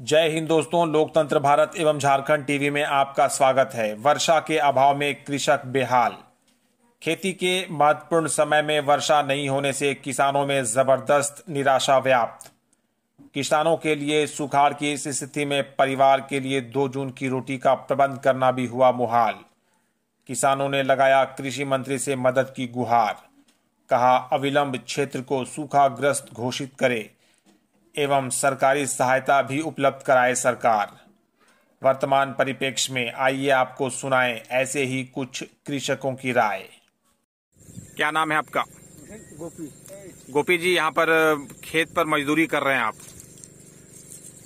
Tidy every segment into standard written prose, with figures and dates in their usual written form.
जय हिंद दोस्तों, लोकतंत्र भारत एवं झारखंड टीवी में आपका स्वागत है। वर्षा के अभाव में कृषक बेहाल। खेती के महत्वपूर्ण समय में वर्षा नहीं होने से किसानों में जबरदस्त निराशा व्याप्त। किसानों के लिए सुखाड़ की इस स्थिति में परिवार के लिए 2 जून की रोटी का प्रबंध करना भी हुआ मुहाल। किसानों ने लगाया कृषि मंत्री से मदद की गुहार। कहा, अविलंब क्षेत्र को सूखाग्रस्त घोषित करे एवं सरकारी सहायता भी उपलब्ध कराए सरकार। वर्तमान परिप्रेक्ष्य में आइए आपको सुनाएं ऐसे ही कुछ कृषकों की राय। क्या नाम है आपका? गोपी जी, यहाँ पर खेत पर मजदूरी कर रहे हैं आप,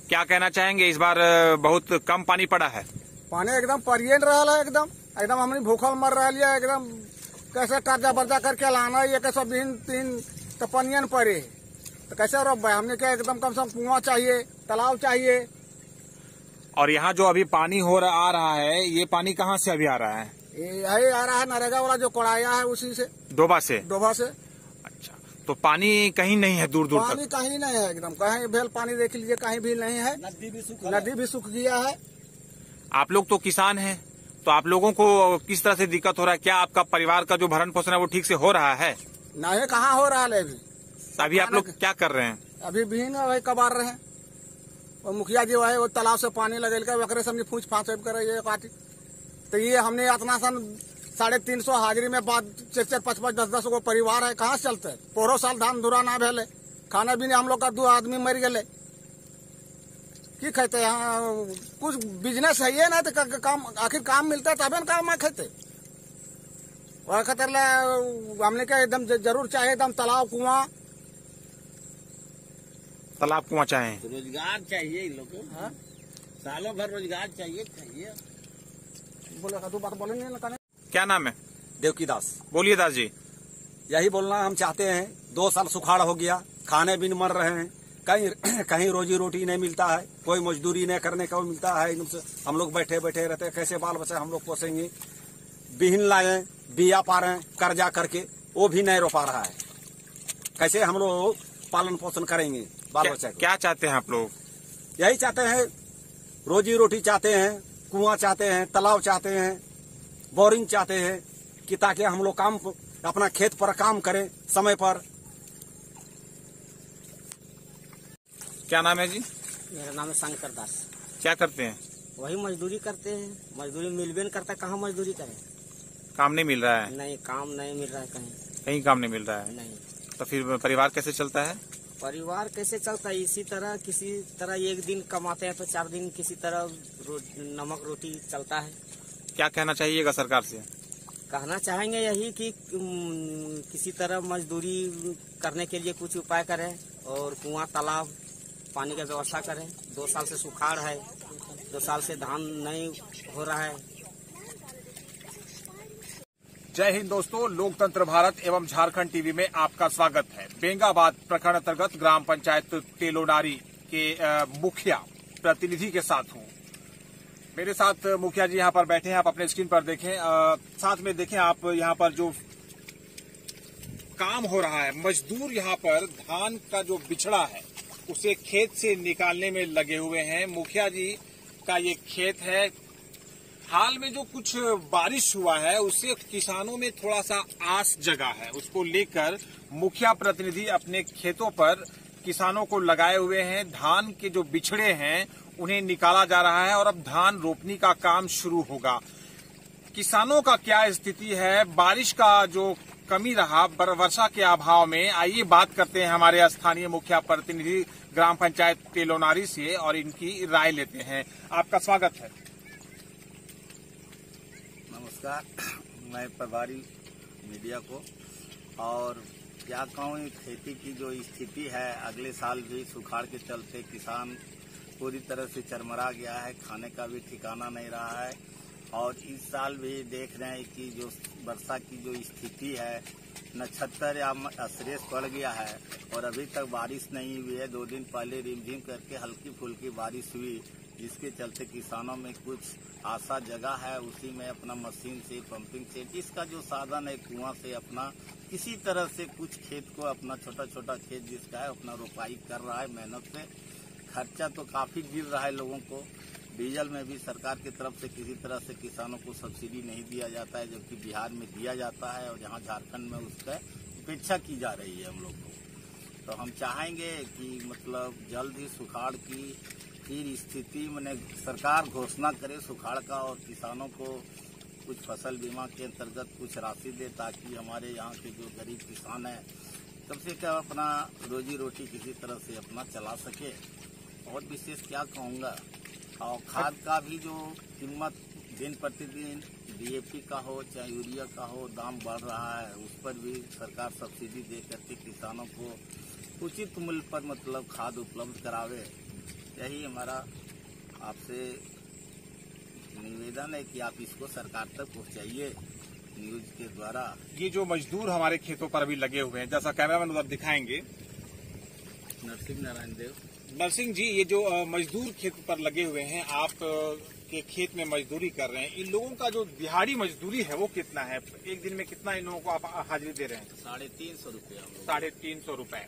क्या कहना चाहेंगे? इस बार बहुत कम पानी पड़ा है। पानी एकदम परियन रहा है, एकदम हमने भूखल मर रहा है, एकदम कैसे कर्जा बर्जा करके लाना है, ये कैसे तीन तपनियन पड़े तो कैसे रोक भाई? हमने क्या एकदम कम से कम कुआं चाहिए, तालाब चाहिए। और यहाँ जो अभी पानी आ रहा है, ये पानी कहाँ से अभी आ रहा है? यही आ रहा है नरेगा वाला जो कोड़ाया है उसी से, डोभा से। अच्छा, तो पानी कहीं नहीं है, दूर दूर पानी कहीं नहीं है, एकदम कहीं भेल पानी देख लीजिए, कहीं भी नहीं है। नदी भी सूख गया है। आप लोग तो किसान हैं, तो आप लोगों को किस तरह से दिक्कत हो रहा है? क्या आपका परिवार का जो भरण पोषण है वो ठीक से हो रहा है? नहीं, कहाँ हो रहा है अभी आप लोग क्या कर रहे हैं? अभी बीन वही कबार रहे हैं। और मुखिया जी वही वो तालाब से पानी लगेल कर समझे पूछ फाँस करे काटी। तो ये हमने इतना सन 350 हाजिरी में बाद 4-4, 5-5, 10-10 को परिवार है, कहाँ से चलते? पोरो साल धान धुरा ना भेले, खाना भी हम लोग का 2 आदमी मर गए। की कहते यहाँ कुछ बिजनेस है ये ना, तो काम आखिर काम मिलता है तबे न काम में खेते। वह खतर हमने क्या एकदम जरूर चाहिए, एकदम तालाब कुआं चाहे, रोजगार चाहिए इन लोगों को। सालों भर रोजगार चाहिए। बोले क्या नाम है? देवकी दास। बोलिए दास जी। यही बोलना हम चाहते हैं, 2 साल सुखाड़ हो गया, खाने भी मर रहे हैं, कहीं रोजी रोटी नहीं मिलता है, कोई मजदूरी नहीं करने का मिलता है। हम लोग बैठे बैठे रहते हैं, कैसे बाल बच्चे हम लोग पोसेंगे? बिहन लाए, बिया पा रहे हैं कर्जा करके, वो भी नहीं रो पा रहा है। कैसे हम लोग पालन पोषण करेंगे बाल बच्चे? क्या चाहते हैं आप लोग? यही चाहते हैं, रोजी रोटी चाहते हैं, कुआं चाहते हैं, तालाब चाहते हैं, बोरिंग चाहते हैं, कि ताकि हम लोग काम अपना खेत पर काम करें समय पर। क्या नाम है जी? मेरा नाम है शंकर दास। क्या करते हैं? वही मजदूरी करते हैं। मजदूरी मिलबे नहीं करता, कहाँ मजदूरी करें? काम नहीं मिल रहा है? नहीं, काम नहीं मिल रहा है, कहीं काम नहीं मिल रहा है। नहीं। तो फिर परिवार कैसे चलता है? परिवार कैसे चलता है? इसी तरह, किसी तरह एक दिन कमाते हैं तो 4 दिन किसी तरह नमक रोटी चलता है। क्या कहना चाहिएगा सरकार से? कहना चाहेंगे यही कि किसी तरह मजदूरी करने के लिए कुछ उपाय करें और कुआं तालाब पानी का व्यवस्था करें। 2 साल से सुखाड़ है, 2 साल से धान नहीं हो रहा है। जय हिंद दोस्तों, लोकतंत्र भारत एवं झारखंड टीवी में आपका स्वागत है। बेंगाबाद प्रखंड अंतर्गत ग्राम पंचायत तेलोनारी के मुखिया प्रतिनिधि के साथ हूं। मेरे साथ मुखिया जी यहाँ पर बैठे हैं, आप अपने स्क्रीन पर देखें। साथ में देखें आप, यहाँ पर जो काम हो रहा है, मजदूर यहाँ पर धान का जो बिछड़ा है उसे खेत से निकालने में लगे हुए हैं। मुखिया जी का ये खेत है। हाल में जो कुछ बारिश हुआ है उससे किसानों में थोड़ा सा आस जगा है, उसको लेकर मुखिया प्रतिनिधि अपने खेतों पर किसानों को लगाए हुए हैं। धान के जो बिछड़े हैं उन्हें निकाला जा रहा है और अब धान रोपनी का काम शुरू होगा। किसानों का क्या स्थिति है, बारिश का जो कमी रहा वर्षा के अभाव में, आइए बात करते हैं हमारे स्थानीय मुखिया प्रतिनिधि ग्राम पंचायत तेलोनारी से और इनकी राय लेते हैं। आपका स्वागत है। नमस्कार, मैं प्रभारी मीडिया को। और क्या कहूँ, खेती की जो स्थिति है, अगले साल भी सुखाड़ के चलते किसान पूरी तरह से चरमरा गया है, खाने का भी ठिकाना नहीं रहा है। और इस साल भी देख रहे हैं कि जो वर्षा की जो स्थिति है, नक्षत्र या अश्रेष पड़ गया है और अभी तक बारिश नहीं हुई है। 2 दिन पहले रिमझिम करके हल्की फुल्की बारिश हुई, जिसके चलते किसानों में कुछ आशा जगा है। उसी में अपना मशीन से, पंपिंग से, जिसका जो साधन है, कुआं से अपना किसी तरह से कुछ खेत को, अपना छोटा छोटा खेत जिसका है, अपना रोपाई कर रहा है मेहनत से। खर्चा तो काफी गिर रहा है लोगों को। डीजल में भी सरकार की तरफ से किसी तरह से किसानों को सब्सिडी नहीं दिया जाता है, जबकि बिहार में दिया जाता है और जहाँ झारखंड में उसका उपेक्षा की जा रही है हम लोग को। तो हम चाहेंगे कि मतलब जल्द ही सुखाड़ की फिर स्थिति मैंने सरकार घोषणा करे सुखाड़ का, और किसानों को कुछ फसल बीमा के अंतर्गत कुछ राशि दे, ताकि हमारे यहाँ के जो गरीब किसान हैं कम से कम अपना रोजी रोटी किसी तरह से अपना चला सके। और विशेष क्या कहूँगा, और खाद का भी जो कीमत दिन प्रतिदिन DAP का हो चाहे यूरिया का हो दाम बढ़ रहा है, उस पर भी सरकार सब्सिडी दे करके किसानों को उचित मूल्य पर मतलब खाद उपलब्ध करावे। यही हमारा आपसे निवेदन है कि आप इसको सरकार तक पहुंचाइए न्यूज के द्वारा। ये जो मजदूर हमारे खेतों पर अभी लगे हुए हैं, जैसा कैमरामैन उधर दिखाएंगे, नरसिंह नारायण देव। नरसिंह जी, ये जो मजदूर खेत पर लगे हुए हैं, आप के खेत में मजदूरी कर रहे हैं, इन लोगों का जो दिहाड़ी मजदूरी है वो कितना है? एक दिन में कितना इन लोगों को आप हाजिरी दे रहे हैं? 350 रुपया। 350 रुपए।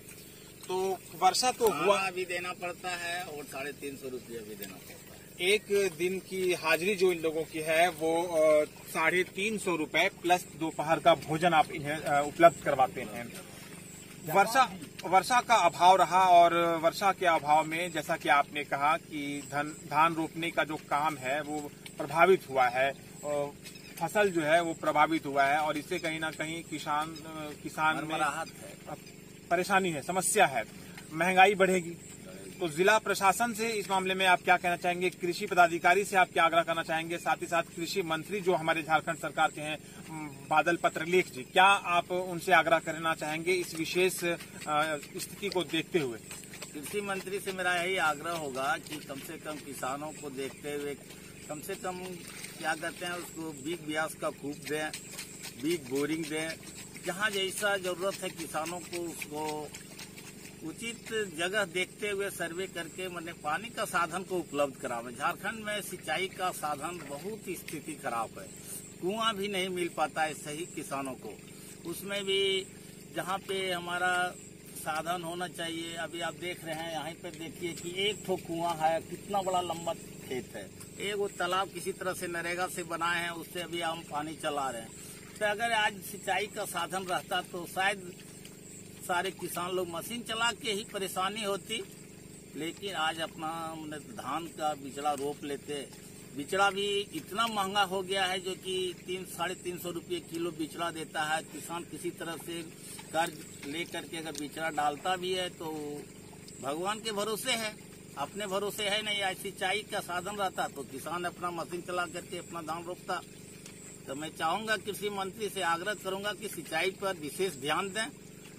तो वर्षा तो हुआ भी देना पड़ता है और 350 रुपया भी देना पड़ता है। एक दिन की हाजिरी जो इन लोगों की है वो 350 रुपए प्लस दोपहर का भोजन आप इन्हें उपलब्ध करवाते हैं। वर्षा का अभाव रहा, और वर्षा के अभाव में जैसा कि आपने कहा कि धान रोपने का जो काम है वो प्रभावित हुआ है, फसल जो है वो प्रभावित हुआ है, और इससे कहीं ना कहीं किसान में परेशानी है, समस्या है, महंगाई बढ़ेगी। तो जिला प्रशासन से इस मामले में आप क्या कहना चाहेंगे? कृषि पदाधिकारी से आप क्या आग्रह करना चाहेंगे? साथ ही साथ कृषि मंत्री जो हमारे झारखंड सरकार के हैं बादल पत्रलेख जी, क्या आप उनसे आग्रह करना चाहेंगे इस विशेष स्थिति को देखते हुए? कृषि मंत्री से मेरा यही आग्रह होगा कि कम से कम किसानों को देखते हुए कम से कम क्या कहते हैं उसको बीज ब्याज का कूप दें, बीज बोरिंग दें, जहाँ जैसा जरूरत है किसानों को उसको उचित जगह देखते हुए सर्वे करके मैंने पानी का साधन को उपलब्ध करावे। झारखंड में सिंचाई का साधन बहुत स्थिति खराब है, कुआं भी नहीं मिल पाता है सही किसानों को। उसमें भी जहाँ पे हमारा साधन होना चाहिए, अभी आप देख रहे हैं यहाँ पे देखिए कि एक ठो कुआं है, कितना बड़ा लंबा खेत है, एक वो तालाब किसी तरह से नरेगा से बनाए हैं, उससे अभी हम पानी चला रहे हैं। तो अगर आज सिंचाई का साधन रहता तो शायद सारे किसान लोग मशीन चला के ही परेशानी होती, लेकिन आज अपना धान का बिचड़ा रोप लेते। बिचड़ा भी इतना महंगा हो गया है जो कि 300-350 रुपये किलो बिचड़ा देता है। किसान किसी तरह से कर्ज ले करके अगर बिचड़ा डालता भी है तो भगवान के भरोसे है, अपने भरोसे है नहीं। आज सिंचाई का साधन रहता तो किसान अपना मशीन चला करके अपना धान रोपता। तो मैं चाहूंगा कृषि मंत्री से आग्रह करूंगा कि सिंचाई पर विशेष ध्यान दें।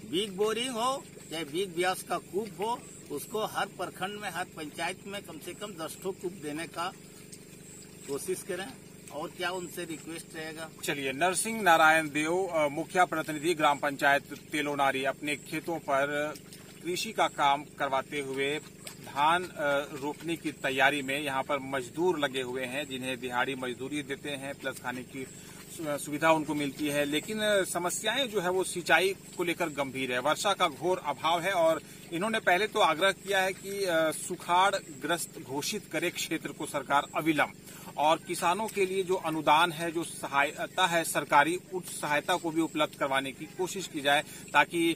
बीज बोरिंग हो चाहे बीज ब्याज का कूप हो, उसको हर प्रखंड में हर पंचायत में कम से कम 10 ठो कूप देने का कोशिश करें। और क्या उनसे रिक्वेस्ट रहेगा। चलिए, नरसिंह नारायण देव मुखिया प्रतिनिधि ग्राम पंचायत तेलोनारी अपने खेतों पर कृषि का काम करवाते हुए धान रोपने की तैयारी में यहाँ पर मजदूर लगे हुए हैं, जिन्हें दिहाड़ी मजदूरी देते हैं, प्लस खाने की सुविधा उनको मिलती है। लेकिन समस्याएं जो है वो सिंचाई को लेकर गंभीर है। वर्षा का घोर अभाव है, और इन्होंने पहले तो आग्रह किया है कि सुखाड़ ग्रस्त घोषित करे क्षेत्र को सरकार अविलंब, और किसानों के लिए जो अनुदान है, जो सहायता है सरकारी, उस सहायता को भी उपलब्ध करवाने की कोशिश की जाए, ताकि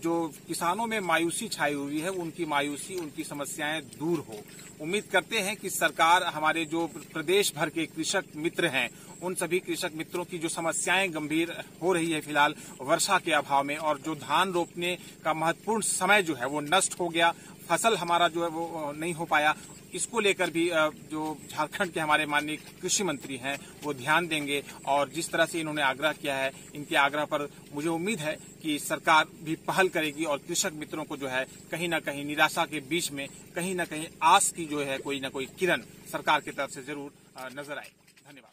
जो किसानों में मायूसी छाई हुई है उनकी मायूसी, उनकी समस्याएं दूर हो। उम्मीद करते हैं कि सरकार हमारे जो प्रदेश भर के कृषक मित्र हैं उन सभी कृषक मित्रों की जो समस्याएं गंभीर हो रही है फिलहाल वर्षा के अभाव में, और जो धान रोपने का महत्वपूर्ण समय जो है वो नष्ट हो गया, फसल हमारा जो है वो नहीं हो पाया, इसको लेकर भी जो झारखंड के हमारे माननीय कृषि मंत्री हैं वो ध्यान देंगे। और जिस तरह से इन्होंने आग्रह किया है, इनके आग्रह पर मुझे उम्मीद है कि सरकार भी पहल करेगी, और कृषक मित्रों को जो है कहीं न कहीं निराशा के बीच में कहीं न कहीं आस की जो है कोई न कोई किरण सरकार की तरफ से जरूर नजर आए। धन्यवाद।